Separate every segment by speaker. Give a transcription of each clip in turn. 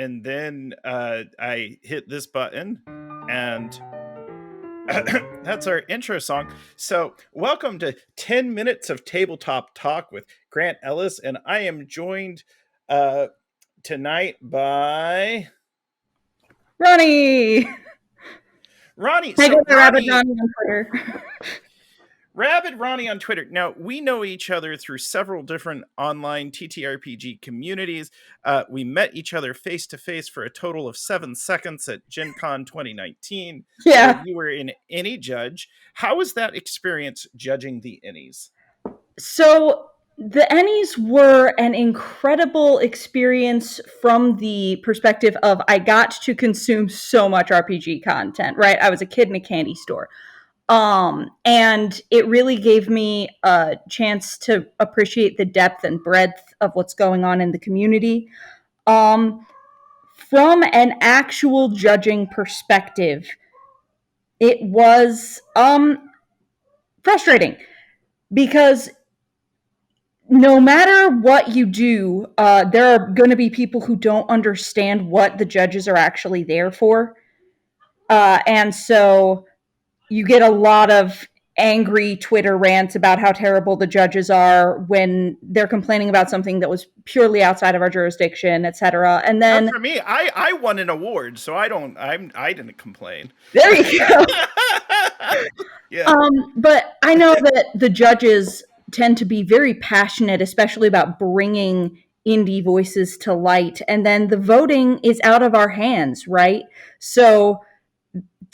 Speaker 1: and then I hit this button, and that's our intro song. So, welcome to 10 minutes of tabletop talk with Grant Ellis, and I am joined tonight by
Speaker 2: Ronnie.
Speaker 1: Ronnie.
Speaker 2: I go
Speaker 1: So,
Speaker 2: by Rabbit
Speaker 1: Ronnie,
Speaker 2: Ronnie on Twitter.
Speaker 1: Rabid Ronnie on Twitter. Now, we know each other through several different online ttrpg communities. We met each other face to face for a total of 7 seconds at Gen Con 2019, where
Speaker 2: Yeah.
Speaker 1: you were in ENnie Judge. How was that experience judging the Ennies?
Speaker 2: So the Ennies were an incredible experience from the perspective of I got to consume so much RPG content, right? I was a kid in a candy store. And it really gave me a chance to appreciate the depth and breadth of what's going on in the community. From an actual judging perspective, it was frustrating because no matter what you do, there are going to be people who don't understand what the judges are actually there for. And so you get a lot of angry Twitter rants about how terrible the judges are when they're complaining about something that was purely outside of our jurisdiction, etc. And then
Speaker 1: For me, I won an award, so I didn't complain.
Speaker 2: there you go.
Speaker 1: Yeah.
Speaker 2: But I know that the judges tend to be very passionate, especially about bringing indie voices to light. And then the voting is out of our hands, right? So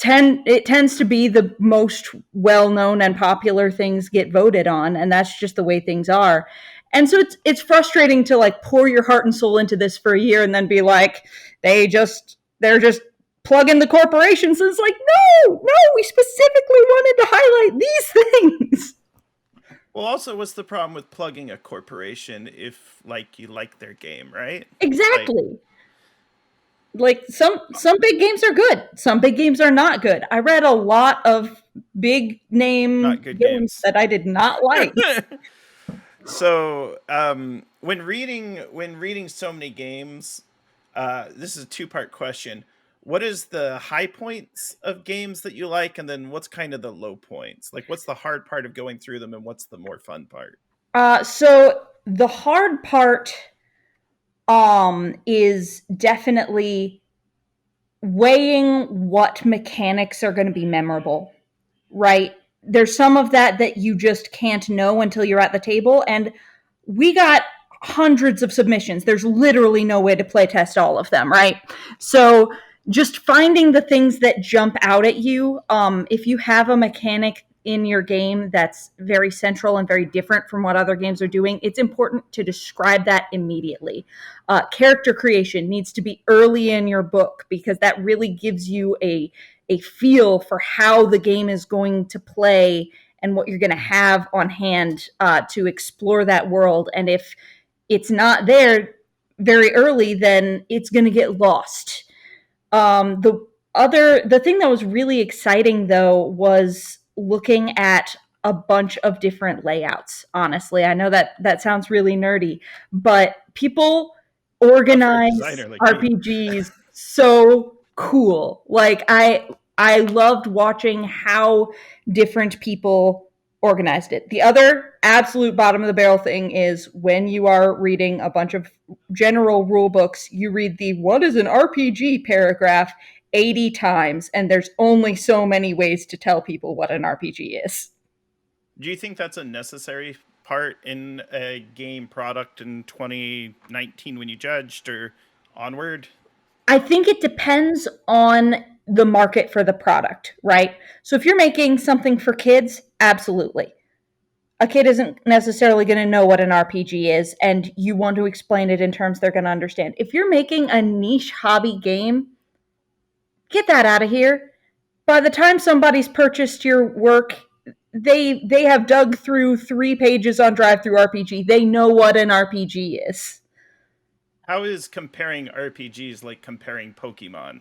Speaker 2: it tends to be the most well-known and popular things get voted on, and that's just the way things are. And so it's frustrating to like pour your heart and soul into this for a year and then be like, they're just plugging the corporations. And it's like, no, we specifically wanted to highlight these things.
Speaker 1: Well, also, what's the problem with plugging a corporation if, like, you like their game, right?
Speaker 2: Exactly. Like some big games are good. Some big games are not good. I read a lot of big name games that I did not like.
Speaker 1: So, when reading so many games, this is a two-part question. What is the high points of games that you like, and then what's kind of the low points? Like, what's the hard part of going through them, and what's the more fun part?
Speaker 2: So the hard part is definitely weighing what mechanics are going to be memorable, right? There's some of that you just can't know until you're at the table, and we got hundreds of submissions. There's literally no way to play test all of them, right? So just finding the things that jump out at you. If you have a mechanic in your game that's very central and very different from what other games are doing, it's important to describe that immediately. Character creation needs to be early in your book because that really gives you a feel for how the game is going to play and what you're going to have on hand to explore that world. And if it's not there very early, then it's going to get lost. The thing that was really exciting though was looking at a bunch of different layouts. Honestly, I know that sounds really nerdy, but people organize RPGs so cool. Like I loved watching how different people organized it. The other absolute bottom of the barrel thing is when you are reading a bunch of general rule books, you read the what is an RPG paragraph 80 times, and there's only so many ways to tell people what an RPG is.
Speaker 1: Do you think that's a necessary part in a game product in 2019 when you judged or onward?
Speaker 2: I think it depends on the market for the product, right? So if you're making something for kids, absolutely. A kid isn't necessarily going to know what an RPG is, and you want to explain it in terms they're going to understand. If you're making a niche hobby game, get that out of here. By the time somebody's purchased your work, they have dug through 3 pages on Drive-Thru RPG. They know what an RPG is.
Speaker 1: How is comparing RPGs like comparing Pokemon?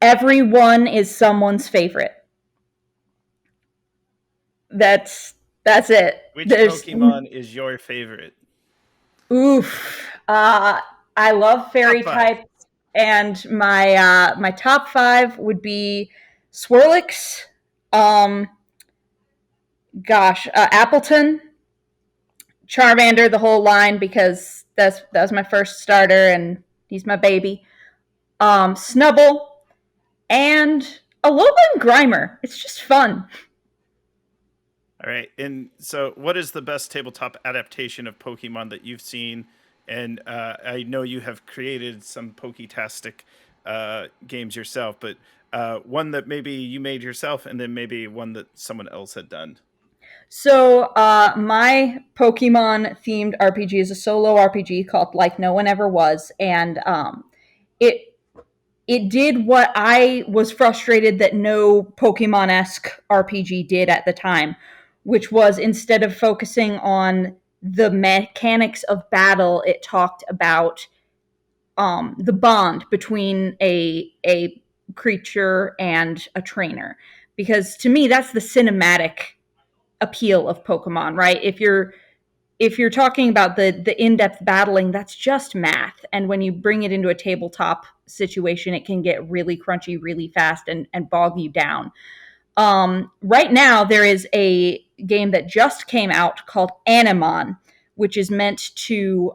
Speaker 2: Everyone is someone's favorite. That's it.
Speaker 1: Which Pokemon is your favorite?
Speaker 2: Oof. I love fairy
Speaker 1: Top five.
Speaker 2: types, and my top five would be Swirlix, um, Appleton, Charmander, the whole line because that was my first starter and he's my baby. Snubble and Alola and Grimer. It's just fun.
Speaker 1: All right. And so, what is the best tabletop adaptation of Pokemon that you've seen? And I know you have created some Poketastic games yourself, but one that maybe you made yourself, and then maybe one that someone else had done.
Speaker 2: So my Pokemon themed RPG is a solo RPG called Like No One Ever Was, and it it did what I was frustrated that no Pokemon esque RPG did at the time, which was instead of focusing on the mechanics of battle, it talked about the bond between a creature and a trainer. Because to me, that's the cinematic appeal of Pokemon, right? If you're talking about the in-depth battling, that's just math. And when you bring it into a tabletop situation, it can get really crunchy really fast and bog you down. Right now, there is a game that just came out called Animon, which is meant to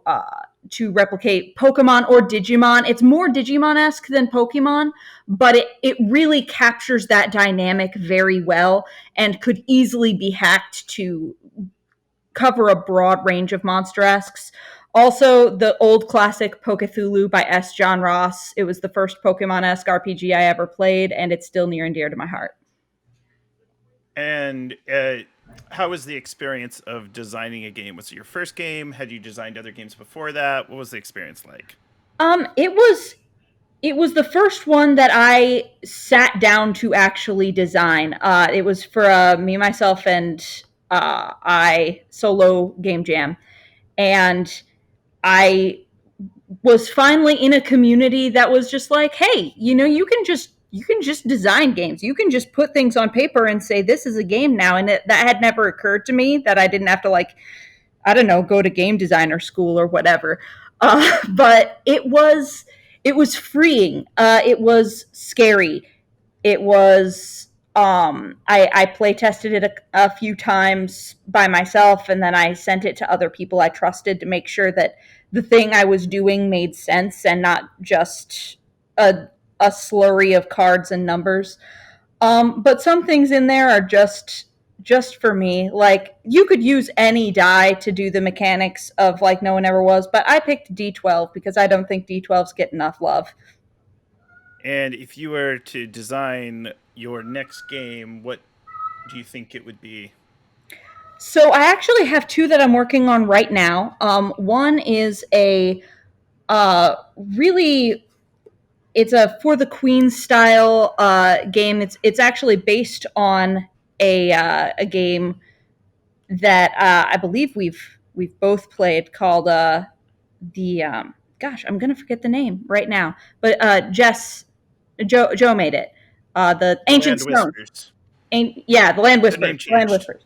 Speaker 2: replicate Pokemon or Digimon. It's more Digimon-esque than Pokemon, but it really captures that dynamic very well and could easily be hacked to cover a broad range of monster-esques. Also, the old classic Pokethulu by S. John Ross. It was the first Pokemon-esque RPG I ever played, and it's still near and dear to my heart.
Speaker 1: And how was the experience of designing a game? Was it your first game? Had you designed other games before that? What was the experience like?
Speaker 2: It was the first one that I sat down to actually design. It was for me, myself, and I solo game jam, and I was finally in a community that was just like, hey, you can just design games. You can just put things on paper and say this is a game now. And that had never occurred to me that I didn't have to like, I don't know, go to game designer school or whatever. But it was freeing. It was scary. It was I play tested it a few times by myself, and then I sent it to other people I trusted to make sure that the thing I was doing made sense and not just a a slurry of cards and numbers. But some things in there are just for me. Like you could use any die to do the mechanics of Like No One Ever Was, but I picked D12 because I don't think D12s get enough love.
Speaker 1: And if you were to design your next game, what do you think it would be?
Speaker 2: So I actually have two that I'm working on right now. One is a really it's a for the Queen style game. It's actually based on a game that I believe we've both played called the gosh, I'm gonna forget the name right now, but Joe made it. The
Speaker 1: The
Speaker 2: Ancient
Speaker 1: Land
Speaker 2: Stone.
Speaker 1: Whispers.
Speaker 2: Yeah, the Land
Speaker 1: The name
Speaker 2: Whispers. The Land
Speaker 1: changed.
Speaker 2: Whispers.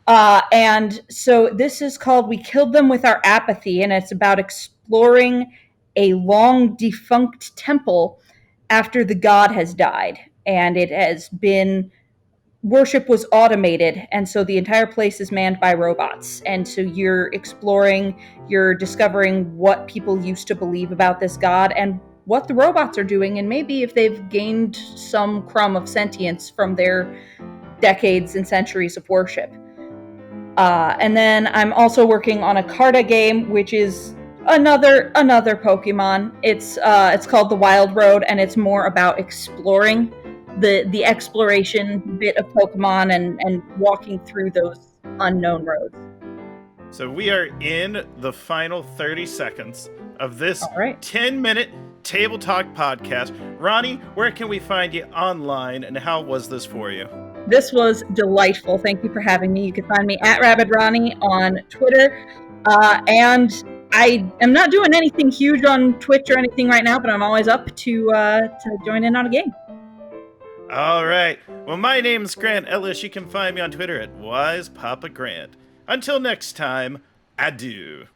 Speaker 2: And so this is called We Killed Them with Our Apathy, and it's about exploring a long defunct temple after the god has died. And it has been, worship was automated, and so the entire place is manned by robots. And so you're exploring, you're discovering what people used to believe about this god and what the robots are doing, and maybe if they've gained some crumb of sentience from their decades and centuries of worship. And then I'm also working on a Carta game, which is another Pokemon. It's called The Wild Road, and it's more about exploring the exploration bit of Pokemon and walking through those unknown roads.
Speaker 1: So we are in the final 30 seconds of this
Speaker 2: All right.
Speaker 1: 10-minute Table Talk podcast. Ronnie, where can we find you online, and how was this for you?
Speaker 2: This was delightful. Thank you for having me. You can find me at Rabid Ronnie on Twitter. And I am not doing anything huge on Twitch or anything right now, but I'm always up to join in on a game.
Speaker 1: All right. Well, my name's Grant Ellis. You can find me on Twitter at WisePapaGrant. Until next time, adieu.